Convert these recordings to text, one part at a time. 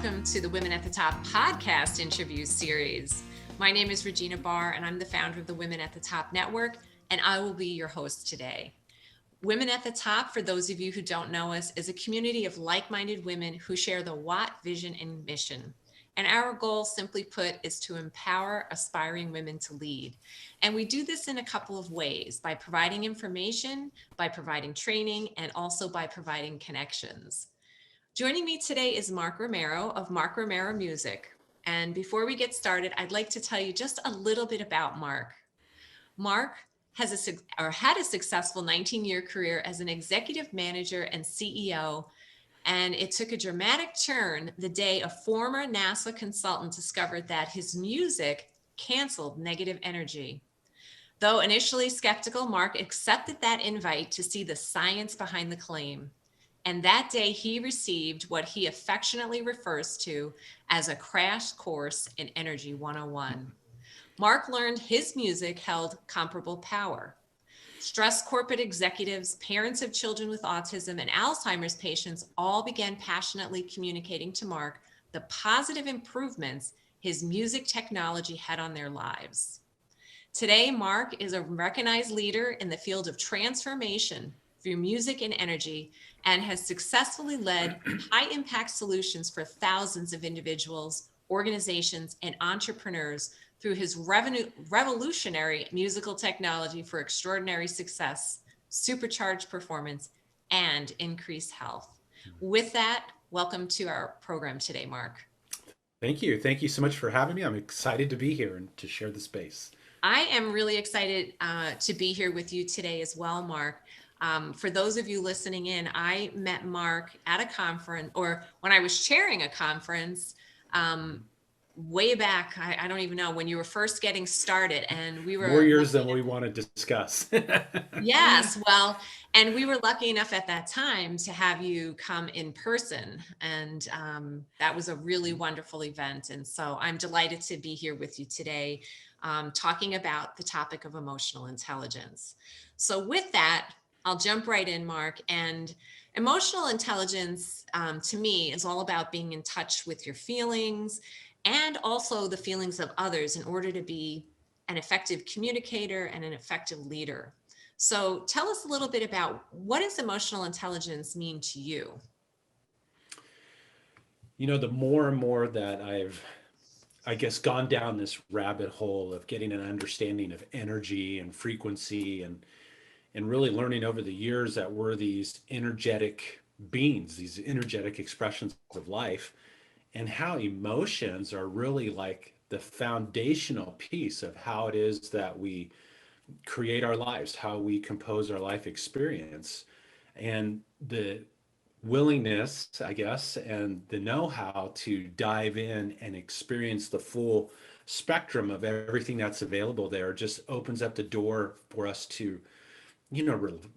welcome to the Women at the Top podcast interview series. My name is Regina Barr, and I'm the founder of the Women at the Top Network, and I will be your host today. Women at the Top, for those of you who don't know us, is a community of like-minded women who share the Watt vision and mission. And our goal, simply put, is to empower aspiring women to lead. And we do this in a couple of ways: by providing information, by providing training, and also by providing connections. Joining me today is Mark Romero of Mark Romero Music. And before we get started, I'd like to tell you just a little bit about Mark. Mark had a successful 19-year career as an executive manager and CEO, and it took a dramatic turn the day a former NASA consultant discovered that his music canceled negative energy. Though initially skeptical, Mark accepted that invite to see the science behind the claim. And that day he received what he affectionately refers to as a crash course in Energy 101. Mark learned his music held comparable power. Stressed corporate executives, parents of children with autism, and Alzheimer's patients all began passionately communicating to Mark the positive improvements his music technology had on their lives. Today, Mark is a recognized leader in the field of transformation through music and energy, and has successfully led high-impact solutions for thousands of individuals, organizations, and entrepreneurs through his revolutionary musical technology for extraordinary success, supercharged performance, and increased health. With that, welcome to our program today, Mark. Thank you. Thank you so much for having me. I'm excited to be here and to share the space. I am really excited to be here with you today as well, Mark. For those of you listening in, I met Mark at a conference, or when I was chairing a conference way back. I don't even know, when you were first getting started, and we More were years lucky than we want to discuss. Yes, well, and we were lucky enough at that time to have you come in person, and that was a really wonderful event. And so I'm delighted to be here with you today, talking about the topic of emotional intelligence. So with that, I'll jump right in, Mark. And emotional intelligence, to me, is all about being in touch with your feelings and also the feelings of others in order to be an effective communicator and an effective leader. So tell us a little bit about, what does emotional intelligence mean to you? The more and more that I guess, gone down this rabbit hole of getting an understanding of energy and frequency and really learning over the years that we're these energetic beings, these energetic expressions of life, and how emotions are really like the foundational piece of how it is that we create our lives, how we compose our life experience, and the willingness, I guess, and the know how to dive in and experience the full spectrum of everything that's available there just opens up the door for us to,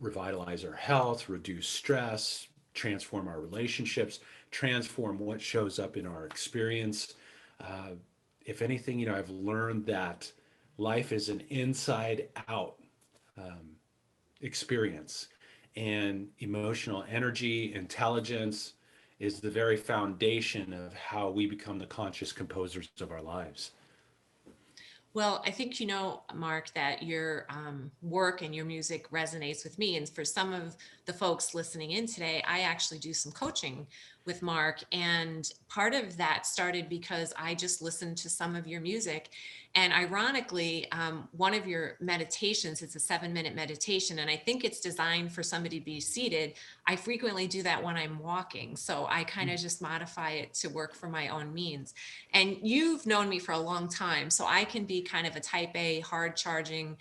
revitalize our health, reduce stress, transform our relationships, transform what shows up in our experience. Uh, if anything, I've learned that life is an inside out um, experience, and emotional energy, intelligence is the very foundation of how we become the conscious composers of our lives. Well, I think you know, Mark, that your work and your music resonates with me. And for some of the folks listening in today, I actually do some coaching with Mark. And part of that started because I just listened to some of your music. And ironically, one of your meditations, it's a 7-minute meditation, and I think it's designed for somebody to be seated. I frequently do that when I'm walking. So I kind of just modify it to work for my own means. And you've known me for a long time, so I can be kind of a type A, hard charging,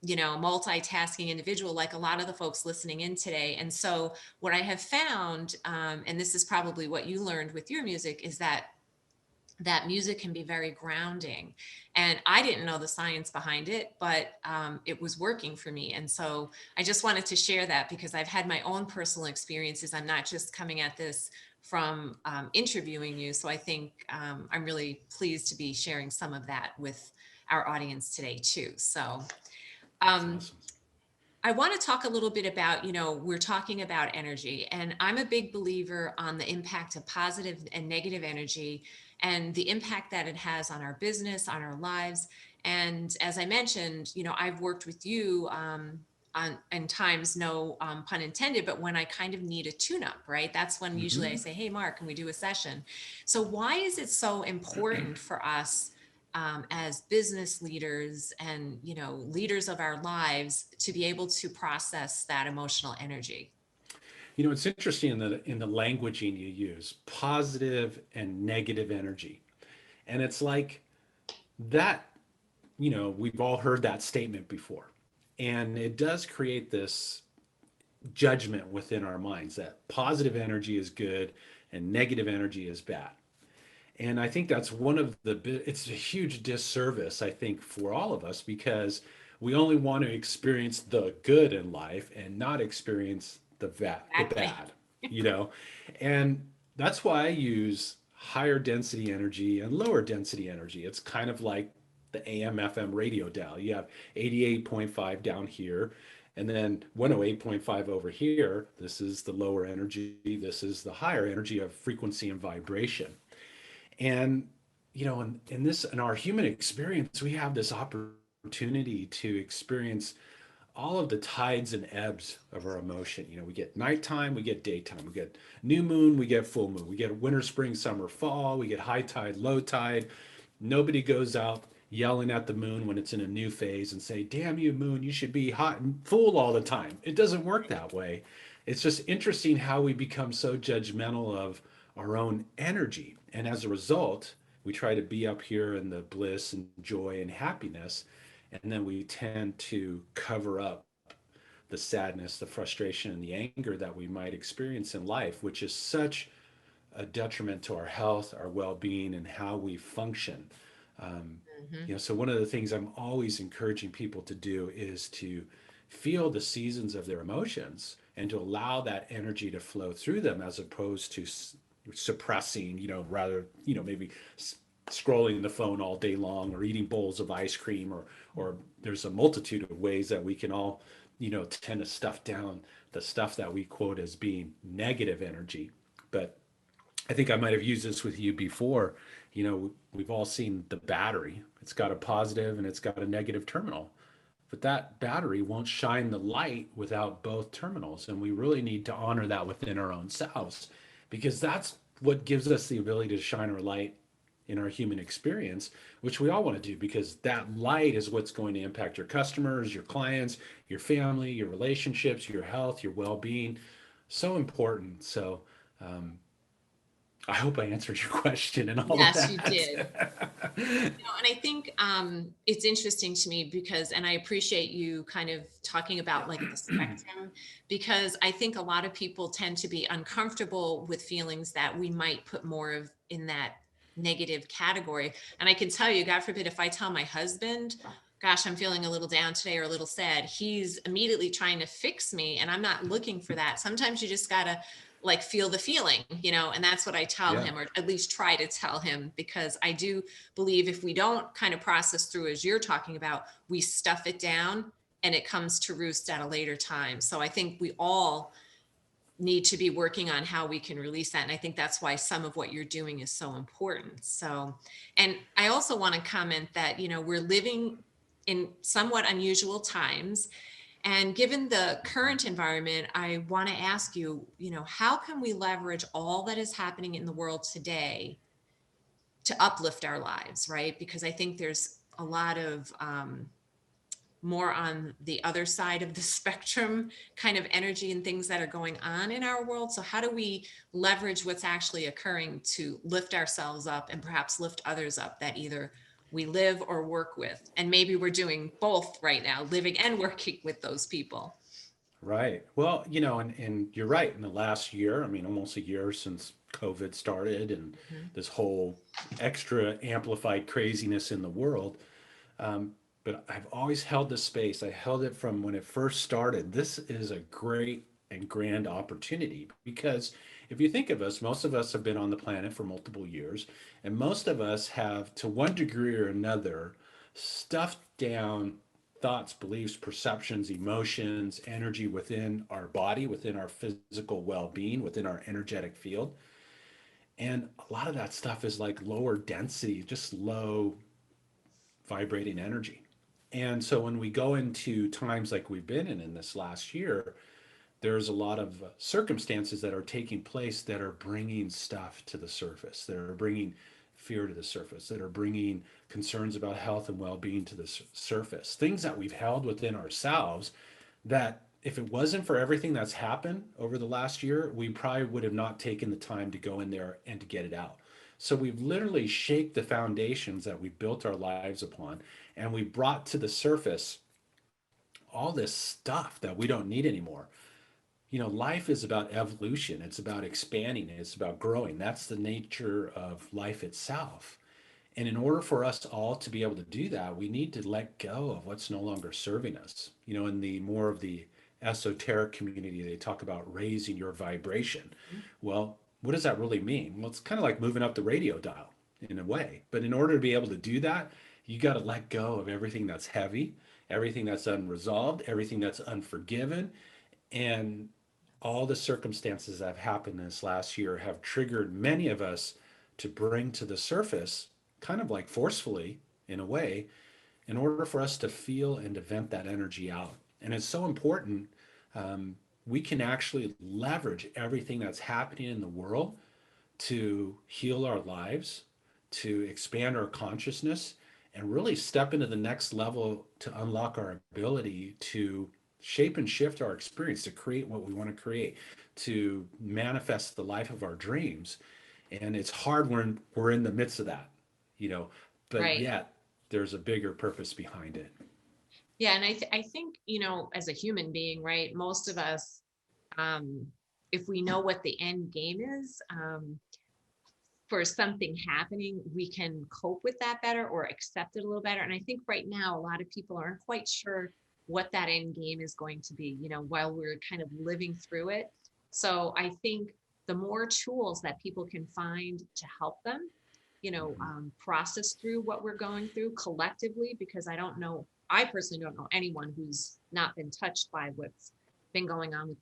multitasking individual, like a lot of the folks listening in today. And so what I have found, and this is probably what you learned with your music, is that music can be very grounding. And I didn't know the science behind it, but it was working for me. And so I just wanted to share that because I've had my own personal experiences. I'm not just coming at this from interviewing you. So I think I'm really pleased to be sharing some of that with our audience today too. So That's um, awesome. I want to talk a little bit about, we're talking about energy, and I'm a big believer on the impact of positive and negative energy and the impact that it has on our business, on our lives. And as I mentioned, I've worked with you on in times, no pun intended, but when I kind of need a tune up, right? That's when usually I Hmm. say, hey, Mark, can we do a session? So, why is it so important for us? As business leaders and leaders of our lives to be able to process that emotional energy. It's interesting in the languaging you use, positive and negative energy. And it's like that, we've all heard that statement before. And it does create this judgment within our minds that positive energy is good and negative energy is bad. And I think that's it's a huge disservice, I think, for all of us because we only want to experience the good in life and not experience the Exactly. bad, you know? And that's why I use higher density energy and lower density energy. It's kind of like the AM FM radio dial. You have 88.5 down here and then 108.5 over here. This is the lower energy. This is the higher energy of frequency and vibration. And in our human experience, we have this opportunity to experience all of the tides and ebbs of our emotion. We get nighttime, we get daytime, we get new moon, we get full moon, we get winter, spring, summer, fall, we get high tide, low tide. Nobody goes out yelling at the moon when it's in a new phase and say, "Damn you, moon, you should be hot and full all the time." It doesn't work that way. It's just interesting how we become so judgmental of our own energy. And as a result, we try to be up here in the bliss and joy and happiness. And then we tend to cover up the sadness, the frustration, and the anger that we might experience in life, which is such a detriment to our health, our well-being, and how we function. Um, Hmm. so one of the things I'm always encouraging people to do is to feel the seasons of their emotions and to allow that energy to flow through them as opposed to suppressing, rather, maybe scrolling the phone all day long or eating bowls of ice cream or there's a multitude of ways that we can all, tend to stuff down the stuff that we quote as being negative energy. But I think I might have used this with you before. We've all seen the battery. It's got a positive and it's got a negative terminal. But that battery won't shine the light without both terminals. And we really need to honor that within our own selves because that's what gives us the ability to shine our light in our human experience, which we all want to do because that light is what's going to impact your customers, your clients, your family, your relationships, your health, your well being. So important. So, um, I hope I answered your question and all of Yes, you that. did. And I think it's interesting to me because, and I appreciate you kind of talking about like the spectrum, because I think a lot of people tend to be uncomfortable with feelings that we might put more of in that negative category. And I can tell you, God forbid, if I tell my husband, gosh, I'm feeling a little down today or a little sad, he's immediately trying to fix me. And I'm not looking for that. Sometimes you just got to like feel the feeling, and that's what I tell Yeah, him, or at least try to tell him, because I do believe if we don't kind of process through, as you're talking about, we stuff it down and it comes to roost at a later time. So I think we all need to be working on how we can release that. And I think that's why some of what you're doing is so important. So, and I also want to comment that, we're living in somewhat unusual times. And given the current environment, I want to ask you, how can we leverage all that is happening in the world today to uplift our lives, right? Because I think there's a lot of more on the other side of the spectrum kind of energy and things that are going on in our world. So, how do we leverage what's actually occurring to lift ourselves up and perhaps lift others up that either we live or work with? And maybe we're doing both right now, living and working with those people. right. Well, and you're right. In the last year, I mean, almost a year since COVID started and Mhm. this whole extra amplified craziness in the world. Um, but I've always held this space. I held it from when it first started. This is a great and grand opportunity because if you think of us, most of us have been on the planet for multiple years, and most of us have, to one degree or another, stuffed down thoughts, beliefs, perceptions, emotions, energy within our body, within our physical well-being, within our energetic field. And a lot of that stuff is like lower density, just low vibrating energy. And so when we go into times like we've been in this last year, there's a lot of circumstances that are taking place that are bringing stuff to the surface, that are bringing fear to the surface, that are bringing concerns about health and well-being to the surface, things that we've held within ourselves that if it wasn't for everything that's happened over the last year, we probably would have not taken the time to go in there and to get it out. So we've literally shaked the foundations that we built our lives upon, and we brought to the surface all this stuff that we don't need anymore. You know, life is about evolution, it's about expanding, it's about growing. That's the nature of life itself. And in order for us all to be able to do that, we need to let go of what's no longer serving us. You know, in the more of the esoteric community, they talk about raising your vibration. Well, what does that really mean? Well, it's kind of like moving up the radio dial in a way. But in order to be able to do that, you got to let go of everything that's heavy, everything that's unresolved, everything that's unforgiven. And all the circumstances that have happened this last year have triggered many of us to bring to the surface, kind of like forcefully in a way, in order for us to feel and to vent that energy out. And it's so important. We can actually leverage everything that's happening in the world to heal our lives, to expand our consciousness, and really step into the next level to unlock our ability to shape and shift our experience, to create what we want to create, to manifest the life of our dreams. And it's hard when we're in the midst of that, you know, but Right. yet there's a bigger purpose behind it. Yeah. And I think, as a human being, right, most of us, um, if we know what the end game is, for something happening, we can cope with that better or accept it a little better. And I think right now, a lot of people aren't quite sure what that end game is going to be, while we're kind of living through it. So I think the more tools that people can find to help them, Mhm. process through what we're going through collectively, because I personally don't know anyone who's not been touched by what's been going on with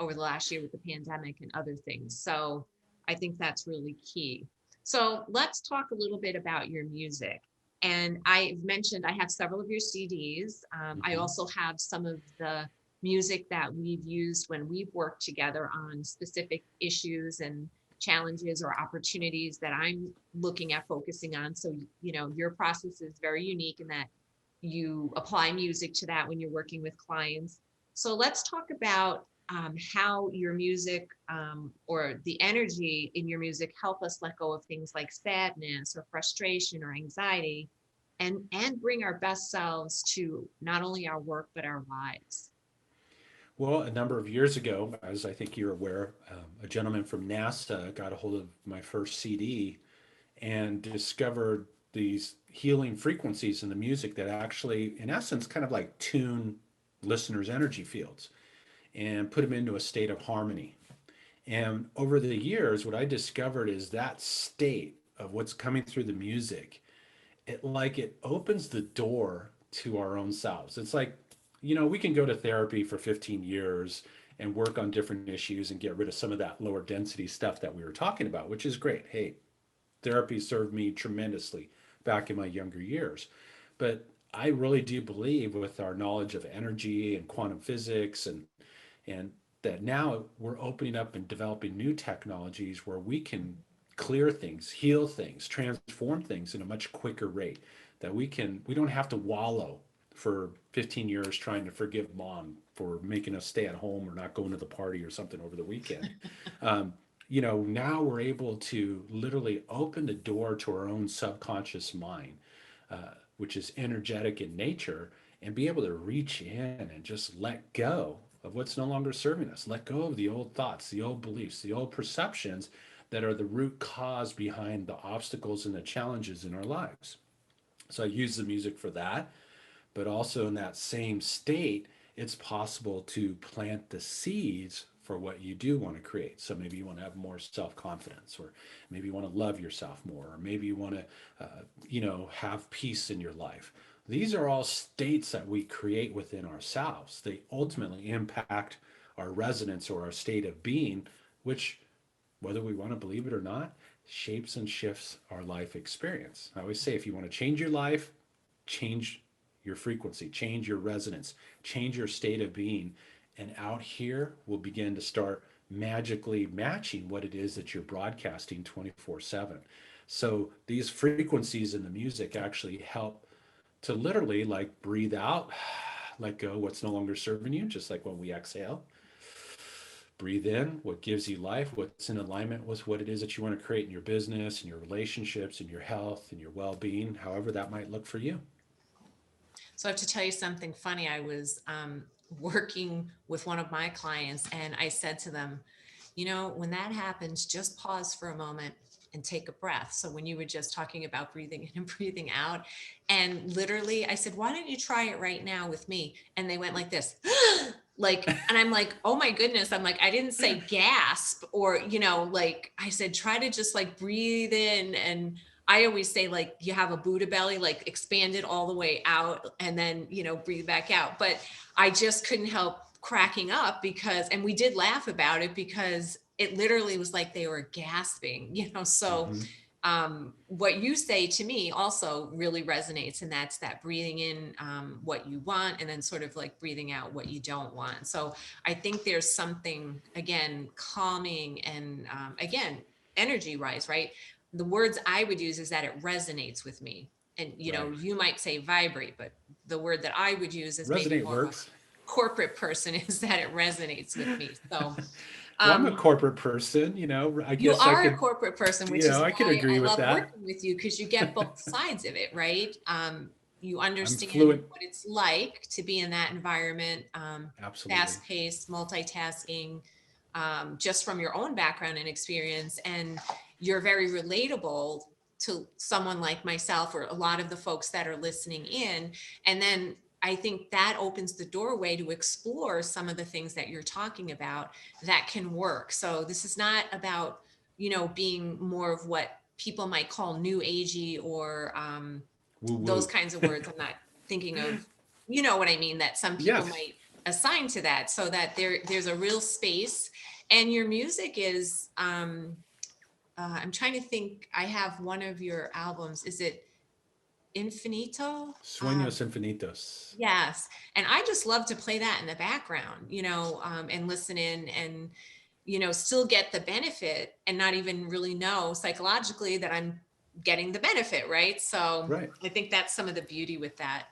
over the last year with the pandemic and other things. So I think that's really key. So let's talk a little bit about your music. And I've mentioned I have several of your CDs. I Mhm. also have some of the music that we've used when we've worked together on specific issues and challenges or opportunities that I'm looking at focusing on. So, your process is very unique in that you apply music to that when you're working with clients. So let's talk about how your music or the energy in your music help us let go of things like sadness or frustration or anxiety, and bring our best selves to not only our work but our lives. Well, a number of years ago, as I think you're aware, a gentleman from NASA got a hold of my first CD and discovered these healing frequencies in the music that actually, in essence, kind of like tune listeners' energy fields and put them into a state of harmony. And over the years, what I discovered is that state of what's coming through the music, it opens the door to our own selves. It's like, we can go to therapy for 15 years and work on different issues and get rid of some of that lower density stuff that we were talking about, which is great. Hey, therapy served me tremendously back in my younger years. But I really do believe with our knowledge of energy and quantum physics and that now we're opening up and developing new technologies where we can clear things, heal things, transform things in a much quicker rate. That we don't have to wallow for 15 years trying to forgive mom for making us stay at home or not going to the party or something over the weekend. Um, now we're able to literally open the door to our own subconscious mind, which is energetic in nature, and be able to reach in and just let go of what's no longer serving us. Let go of the old thoughts, the old beliefs, the old perceptions that are the root cause behind the obstacles and the challenges in our lives. So I use the music for that, but also in that same state, it's possible to plant the seeds for what you do want to create. So maybe you want to have more self confidence, or maybe you want to love yourself more, or maybe you want to, have peace in your life. These are all states that we create within ourselves. They ultimately impact our resonance or our state of being, which, whether we want to believe it or not, shapes and shifts our life experience. I always say if you want to change your life, change your frequency, change your resonance, change your state of being. And out here, we'll begin to start magically matching what it is that you're broadcasting 24/7. So these frequencies in the music actually help to literally like breathe out, let go what's no longer serving you, just like when we exhale. Breathe in what gives you life, what's in alignment with what it is that you want to create in your business, in your relationships, in your health, in your well-being, however that might look for you. So I have to tell you something funny. I was working with one of my clients, and I said to them, when that happens, just pause for a moment and take a breath. So when you were just talking about breathing in and breathing out, and literally I said, why don't you try it right now with me? And they went like this. And I'm like, oh my goodness. I'm like, I didn't say gasp or, like I said, try to just like breathe in. And I always say, like, you have a Buddha belly, like expand it all the way out and then, breathe back out. But I just couldn't help cracking up because, and we did laugh about it because it literally was like they were gasping, So Mm-hmm. what you say to me also really resonates, and that's that breathing in what you want and then sort of like breathing out what you don't want. So I think there's something, again, calming and again, energy wise, right? The words I would use is that it resonates with me. And Right. you might say vibrate, but the word that I would use is maybe Resonate more of a works. corporate person is that it resonates with me. So Well, I'm a um, corporate person, I you guess I are a could, corporate person, which is I could why agree I with love that. working with you because you get both sides of it, right? You I'm understand fluent. what it's like to be in that environment, Absolutely. fast paced, multitasking, just from your own background and experience. And you're very relatable to someone like myself or a lot of the folks that are listening in. And then I think that opens the doorway to explore some of the things that you're talking about that can work. So this is not about, being more of what people might call new agey or Woo those woo. kinds of words. I'm not thinking of, what I mean, that some people Yes. might assign to that, so that there's a real space. And your music is, I'm trying to think, I have one of your albums. Is it Infinito? Sueños infinitos. Yes. And I just love to play that in the background, and listen in and, still get the benefit and not even really know psychologically that I'm getting the benefit, right? So Right. I think that's some of the beauty with that.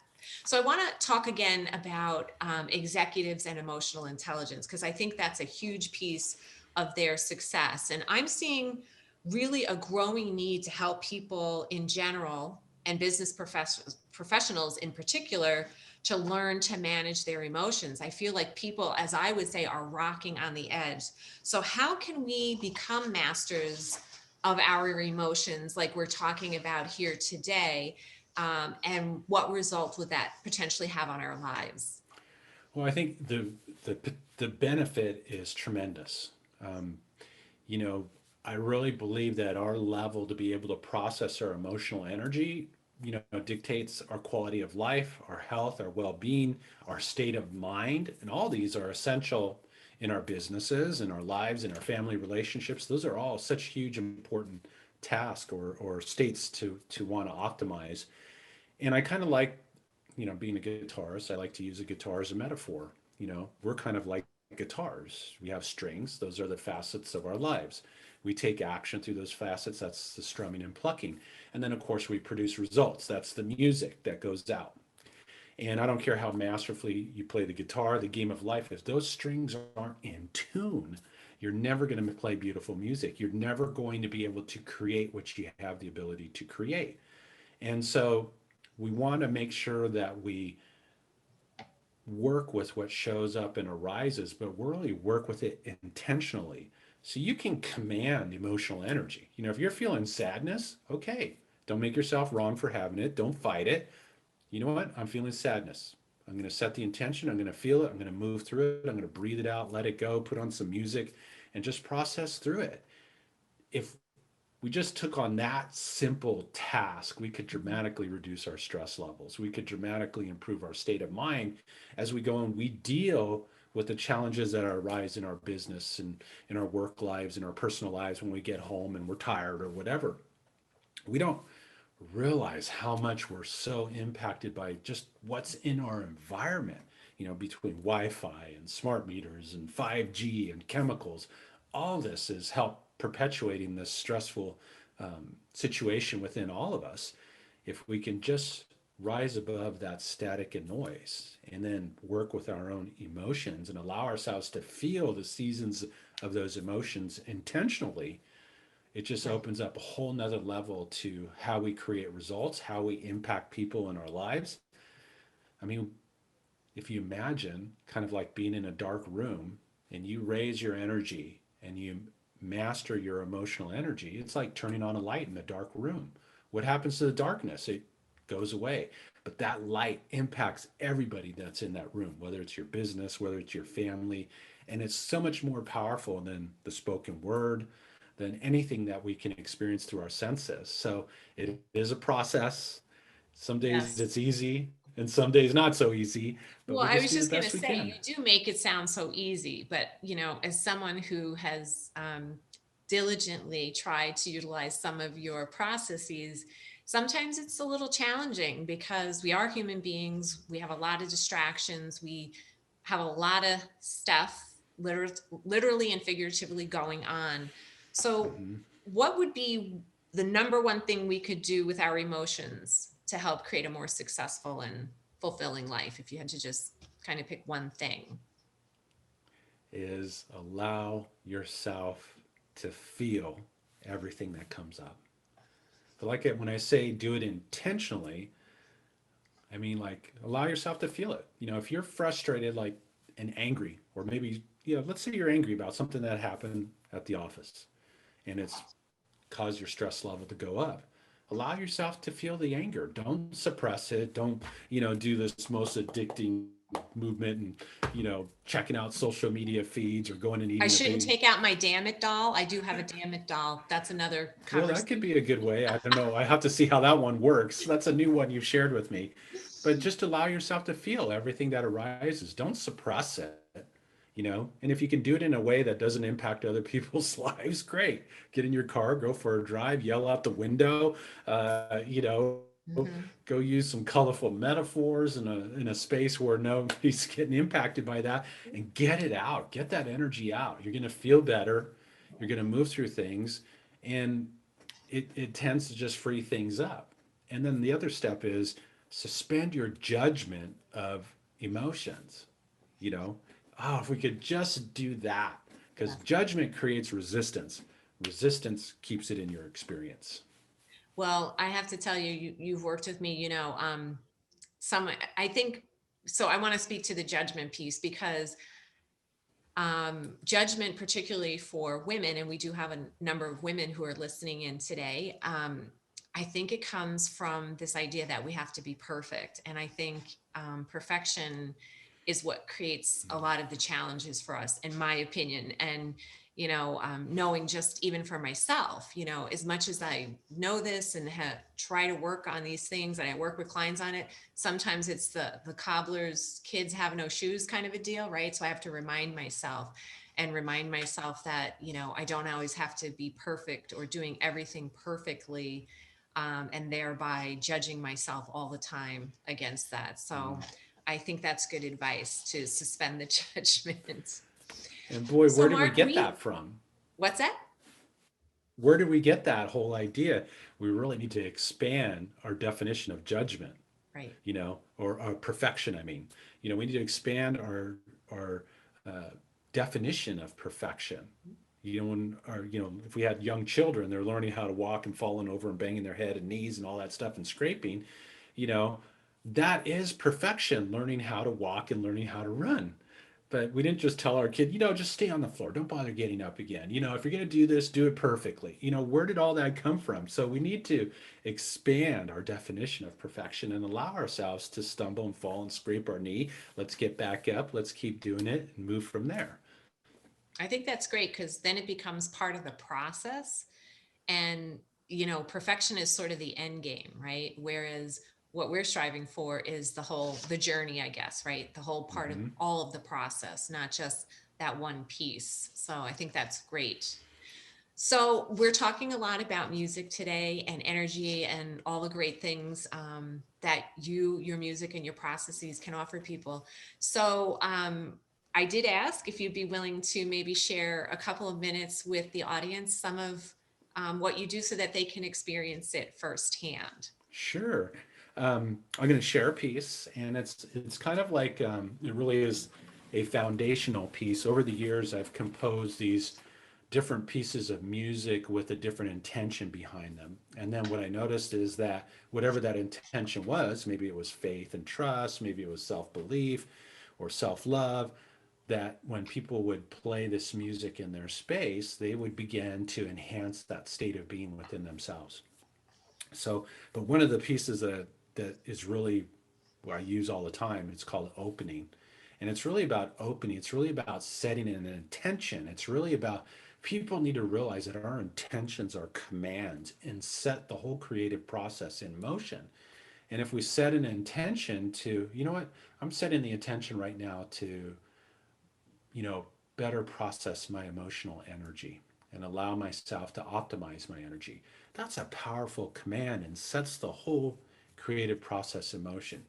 So I want to talk again about executives and emotional intelligence, because I think that's a huge piece of their success. And I'm seeing really a growing need to help people in general and business professionals in particular to learn to manage their emotions. I feel like people, as I would say, are rocking on the edge. So how can we become masters of our emotions like we're talking about here today? And what result would that potentially have on our lives? Well, I think the the benefit is tremendous. Um, you know, I really believe that our level to be able to process our emotional energy, dictates our quality of life, our health, our well-being, our state of mind, and all these are essential in our businesses, in our lives, in our family relationships. Those are all such huge, important tasks or states to want to optimize. And I kind of like, being a guitarist, I like to use a guitar as a metaphor. We're kind of like guitars. We have strings, those are the facets of our lives. We take action through those facets, that's the strumming and plucking. And then, of course, we produce results, that's the music that goes out. And I don't care how masterfully you play the guitar, the game of life, if those strings aren't in tune, you're never going to play beautiful music. You're never going to be able to create what you have the ability to create. And so we want to make sure that we work with what shows up and arises, but really work with it intentionally. So you can command emotional energy. If you're feeling sadness, okay, don't make yourself wrong for having it. Don't fight it. You know what? I'm feeling sadness. I'm going to set the intention. I'm going to feel it. I'm going to move through it. I'm going to breathe it out, let it go, put on some music, and just process through it. If we just took on that simple task, we could dramatically reduce our stress levels. We could dramatically improve our state of mind as we go and we deal with the challenges that arise in our business and in our work lives and our personal lives when we get home and we're tired or whatever. We don't realize how much we're so impacted by just what's in our environment, between Wi-Fi and smart meters and 5G and chemicals. All this is help perpetuating this stressful situation within all of us. If we can just rise above that static and noise and then work with our own emotions and allow ourselves to feel the seasons of those emotions intentionally, it just Right. opens up a whole nother level to how we create results, how we impact people in our lives. I mean, if you imagine kind of like being in a dark room and you raise your energy and you master your emotional energy, it's like turning on a light in a dark room. What happens to the darkness? It goes away. But that light impacts everybody that's in that room, whether it's your business, whether it's your family. And it's so much more powerful than the spoken word, than anything that we can experience through our senses. So it is a process. Some days Yes. it's easy and some days not so easy, but Well, we I just was do the just going to best we say, can. you do make it sound so easy, but as someone who has diligently tried to utilize some of your processes, sometimes it's a little challenging because we are human beings. We have a lot of distractions. We have a lot of stuff, literally and figuratively, going on. So, Mhm. what would be the number one thing we could do with our emotions to help create a more successful and fulfilling life, if you had to just kind of pick one thing? Is allow yourself to feel everything that comes up. But like it, when I say do it intentionally, I mean like allow yourself to feel it. If you're frustrated, like and angry, or maybe let's say you're angry about something that happened at the office, and it's caused your stress level to go up. Allow yourself to feel the anger. Don't suppress it. Don't do this most addicting movement and checking out social media feeds or going and I eating a shouldn't big. take out my damn it doll. I do have a damn it doll. That's another Well, that could conversation. be a good way. I don't know. I have to see how that one works. That's a new one you've shared with me. But just allow yourself to feel everything that arises. Don't suppress it. And if you can do it in a way that doesn't impact other people's lives, great. Get in your car, go for a drive, yell out the window, go Hmm. use some colorful metaphors in a space where nobody's getting impacted by that, and get it out. Get that energy out. You're going to feel better. You're going to move through things, and it tends to just free things up. And then the other step is suspend your judgment of emotions. You know, if we could just do that, because Yes. judgment creates resistance. Resistance keeps it in your experience. Well, I have to tell you, you've worked with me, some, I think, so I want to speak to the judgment piece because judgment, particularly for women, and we do have a number of women who are listening in today. I think it comes from this idea that we have to be perfect. And I think perfection is what creates a lot of the challenges for us, in my opinion. And, knowing just even for myself, as much as I know this and try to work on these things and I work with clients on it, sometimes it's the cobbler's kids have no shoes kind of a deal, right? So I have to remind myself that I don't always have to be perfect or doing everything perfectly, and thereby judging myself all the time against that. So Mm. I think that's good advice, to suspend the judgment. And boy, So where did we Mark, get that from? what's that? Where did we get that whole idea? We really need to expand our definition of judgment, Right. or perfection. I mean, we need to expand our definition of perfection. If we had young children, they're learning how to walk and falling over and banging their head and knees and all that stuff and scraping, you know, that is perfection, learning how to walk and learning how to run. But we didn't just tell our kid, just stay on the floor. Don't bother getting up again. If you're going to do this, do it perfectly. Where did all that come from? So we need to expand our definition of perfection and allow ourselves to stumble and fall and scrape our knee. Let's get back up. Let's keep doing it and move from there. I think that's great because then it becomes part of the process. And, perfection is sort of the end game, right? Whereas what we're striving for is the journey, I guess, right? The whole part of Hmm. all of the process, not just that one piece. So I think that's great. So we're talking a lot about music today and energy and all the great things that your music and your processes can offer people. So I did ask if you'd be willing to maybe share a couple of minutes with the audience, some of what you do so that they can experience it firsthand. Sure. I'm going to share a piece, and it's kind of like it really is a foundational piece. Over the years, I've composed these different pieces of music with a different intention behind them. And then what I noticed is that whatever that intention was, maybe it was faith and trust, maybe it was self-belief or self-love, that when people would play this music in their space, they would begin to enhance that state of being within themselves. So, but one of the pieces that is really what I use all the time, it's called opening. And it's really about opening. It's really about setting an intention. It's really about people need to realize that our intentions are commands and set the whole creative process in motion. And if we set an intention to, you know what, I'm setting the intention right now to, you know, better process my emotional energy and allow myself to optimize my energy. That's a powerful command and sets the whole creative process in motion.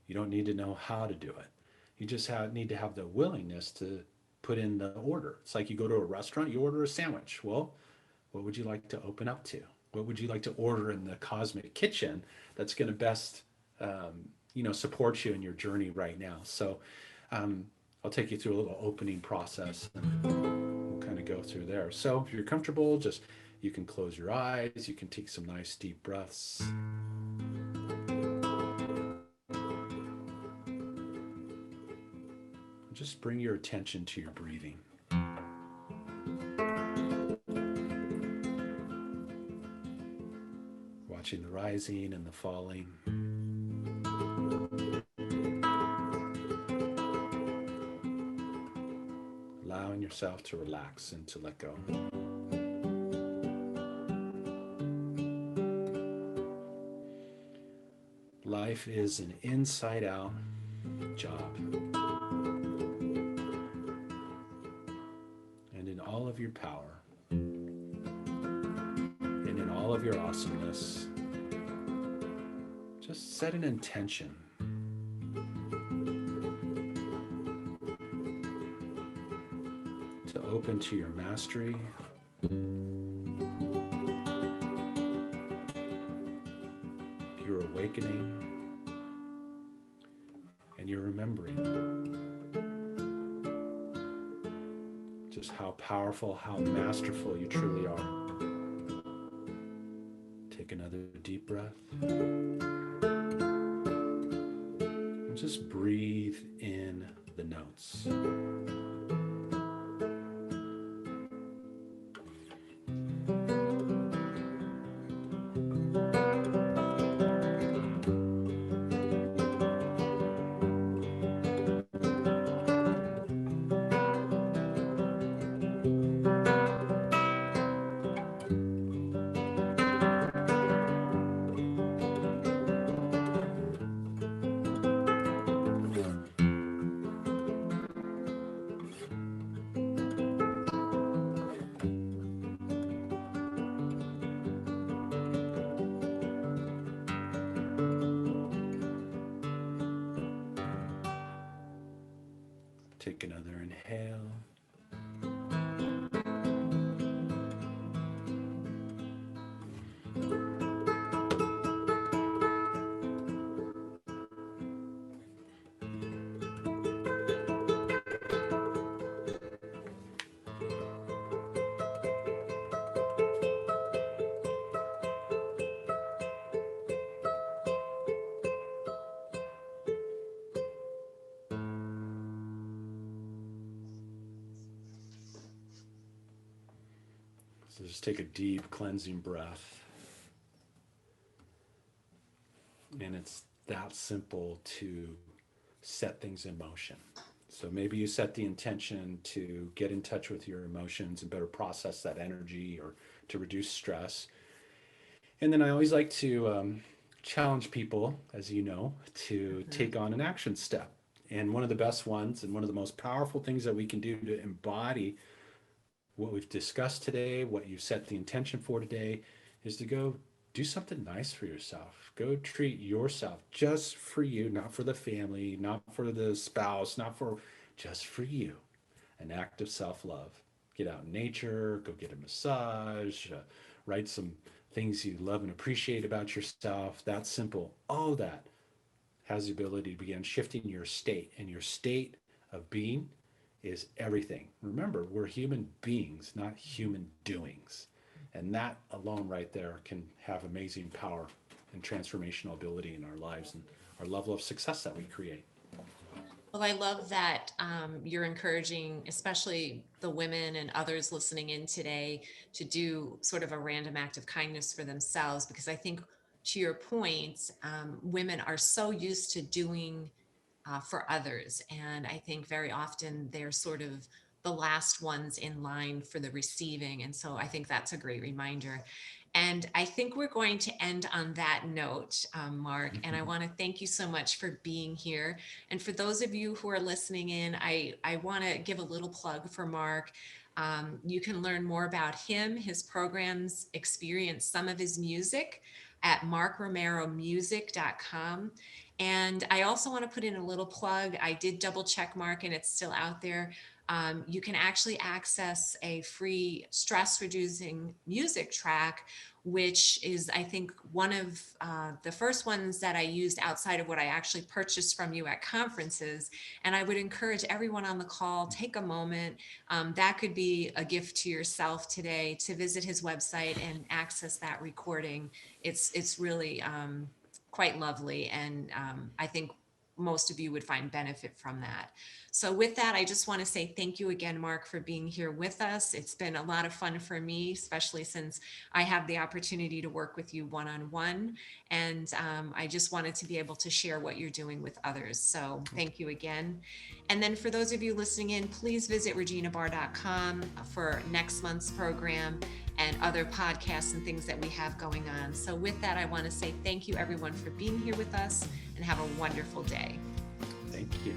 You don't need to know how to do it. You just need to have the willingness to put in the order. It's like you go to a restaurant, you order a sandwich. Well, what would you like to open up to? What would you like to order in the cosmic kitchen that's going to best, support you in your journey right now? So, um, I'll take you through a little opening process, and we'll kind of go through there. So, if you're comfortable, just you can close your eyes. You can take some nice deep breaths. Just bring your attention to your breathing. Watching the rising and the falling. Allowing yourself to relax and to let go. Life is an inside out job. And in all of your power and in all of your awesomeness, just set an intention. To open to your mastery, your awakening, and your remembering just how powerful, how masterful you truly are. Take another deep breath. And just breathe in the notes. Take another inhale. So just take a deep cleansing breath. And it's that simple to set things in motion. So maybe you set the intention to get in touch with your emotions and better process that energy or to reduce stress. And then I always like to challenge people, as you know, to Mhm. take on an action step. And one of the best ones and one of the most powerful things that we can do to embody what we've discussed today, what you set the intention for today, is to go do something nice for yourself. Go treat yourself just for you, not for the family, not for the spouse, not for just for you. An act of self love. Get out in nature, go get a massage, write some things you love and appreciate about yourself. That's simple. All that has the ability to begin shifting your state, and your state of being is everything. Remember, we're human beings, not human doings. And that alone right there can have amazing power and transformational ability in our lives and our level of success that we create. Well, I love that you're encouraging, especially the women and others listening in today, to do sort of a random act of kindness for themselves. Because I think, to your point, women are so used to doing for others. And I think very often they're sort of the last ones in line for the receiving. And so I think that's a great reminder. And I think we're going to end on that note, Mark. And I want to thank you so much for being here. And for those of you who are listening in, I want to give a little plug for Mark. You can learn more about him, his programs, experience some of his music at markromeromusic.com. And I also want to put in a little plug. I did double check, Mark, and it's still out there. You can actually access a free stress reducing music track, which is, I think, one of the first ones that I used outside of what I actually purchased from you at conferences. And I would encourage everyone on the call, take a moment. That could be a gift to yourself today, to visit his website and access that recording. It's really quite lovely, and I think most of you would find benefit from that. So with that, I just want to say thank you again, Mark, for being here with us. It's been a lot of fun for me, especially since I have the opportunity to work with you one-on-one. And I just wanted to be able to share what you're doing with others. So thank you again. And then for those of you listening in, please visit reginabarr.com for next month's program and other podcasts and things that we have going on. So with that, I want to say thank you everyone for being here with us, and have a wonderful day. Thank you.